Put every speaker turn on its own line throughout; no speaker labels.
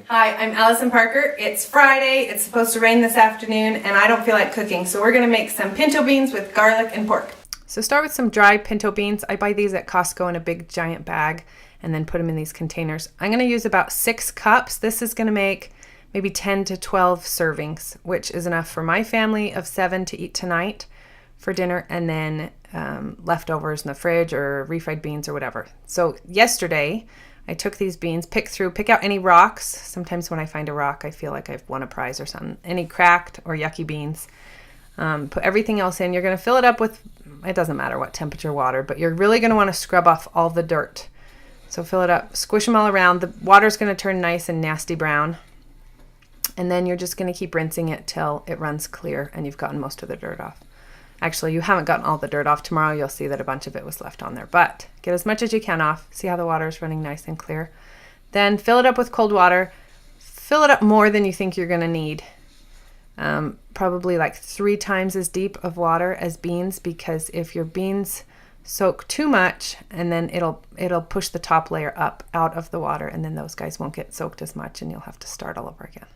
Hi, I'm Allison Parker. It's Friday, it's supposed to rain this afternoon, and I don't feel like cooking, so we're gonna make some pinto beans with garlic and pork. So start with some dry pinto beans. I buy these at Costco in a big giant bag and then put them in these containers. I'm gonna use about 6 cups. This is gonna make maybe 10 to 12 servings, which is enough for my family of 7 to eat tonight for dinner, and then leftovers in the fridge or refried beans or whatever. So yesterday, I took these beans, pick out any rocks. Sometimes when I find a rock, I feel like I've won a prize or something. Any cracked or yucky beans. Put everything else in. You're going to fill it up with, it doesn't matter what temperature water, but you're really going to want to scrub off all the dirt. So fill it up, squish them all around. The water's going to turn nice and nasty brown. And then you're just going to keep rinsing it till it runs clear and you've gotten most of the dirt off. Actually, you haven't gotten all the dirt off. Tomorrow you'll see that a bunch of it was left on there. But get as much as you can off. See how the water is running nice and clear. Then fill it up with cold water. Fill it up more than you think you're going to need. Probably like 3 times as deep of water as beans, because if your beans soak too much, and then it'll push the top layer up out of the water, and then those guys won't get soaked as much and you'll have to start all over again.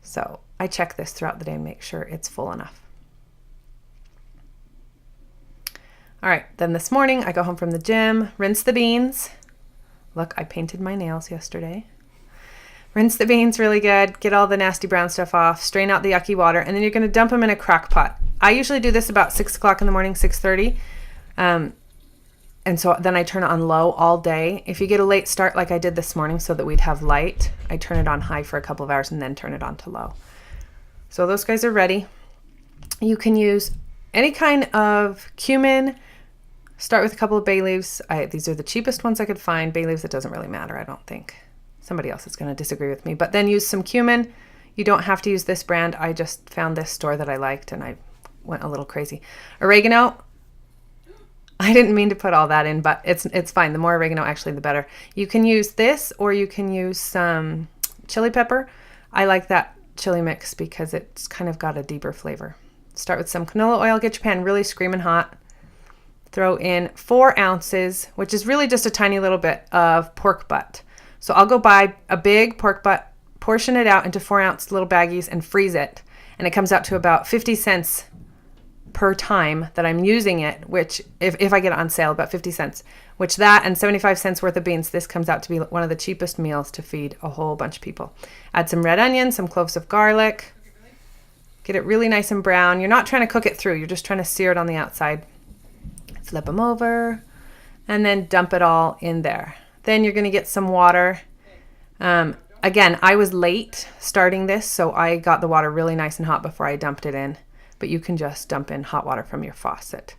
So I check this throughout the day and make sure it's full enough. All right, then this morning I go home from the gym, rinse the beans. Look, I painted my nails yesterday. Rinse the beans really good, get all the nasty brown stuff off, strain out the yucky water, and then you're gonna dump them in a crock pot. I usually do this about 6 o'clock in the morning, 6:30. And so then I turn it on low all day. If you get a late start like I did this morning so that we'd have light, I turn it on high for a couple of hours and then turn it on to low. So those guys are ready. You can use any kind of cumin. Start with a couple of bay leaves. These are the cheapest ones I could find. Bay leaves, it doesn't really matter, I don't think. Somebody else is going to disagree with me. But then use some cumin. You don't have to use this brand. I just found this store that I liked and I went a little crazy. Oregano. I didn't mean to put all that in, but it's fine. The more oregano, actually, the better. You can use this, or you can use some chili pepper. I like that chili mix because it's kind of got a deeper flavor. Start with some canola oil. Get your pan really screaming hot. Throw in 4 ounces, which is really just a tiny little bit of pork butt. So I'll go buy a big pork butt, portion it out into 4-ounce little baggies and freeze it. And it comes out to about 50 cents per time that I'm using it, which if I get it on sale, about 50 cents, which that and 75 cents worth of beans, this comes out to be one of the cheapest meals to feed a whole bunch of people. Add some red onion, some cloves of garlic. Get it really nice and brown. You're not trying to cook it through. You're just trying to sear it on the outside. Flip them over and then dump it all in there. Then you're going to get some water. Again, I was late starting this, so I got the water really nice and hot before I dumped it in. But you can just dump in hot water from your faucet.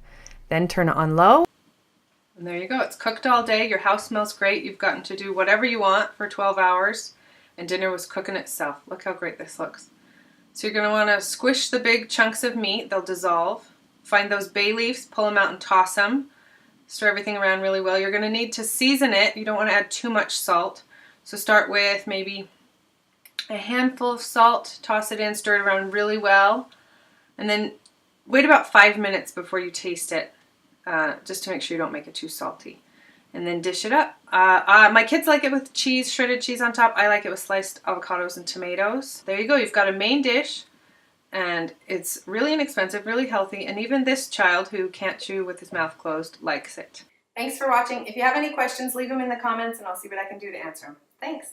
Then turn it on low. And there you go. It's cooked all day. Your house smells great. You've gotten to do whatever you want for 12 hours. And dinner was cooking itself. Look how great this looks. So you're going to want to squish the big chunks of meat. They'll dissolve. Find those bay leaves, pull them out and toss them. Stir everything around really well. You're going to need to season it. You don't want to add too much salt. So start with maybe a handful of salt. Toss it in, stir it around really well. And then wait about 5 minutes before you taste it, just to make sure you don't make it too salty. And then dish it up. My kids like it with cheese, shredded cheese on top. I like it with sliced avocados and tomatoes. There you go. You've got a main dish. And it's really inexpensive, really healthy, and even this child who can't chew with his mouth closed likes it. Thanks for watching. If you have any questions, leave them in the comments and I'll see what I can do to answer them. Thanks.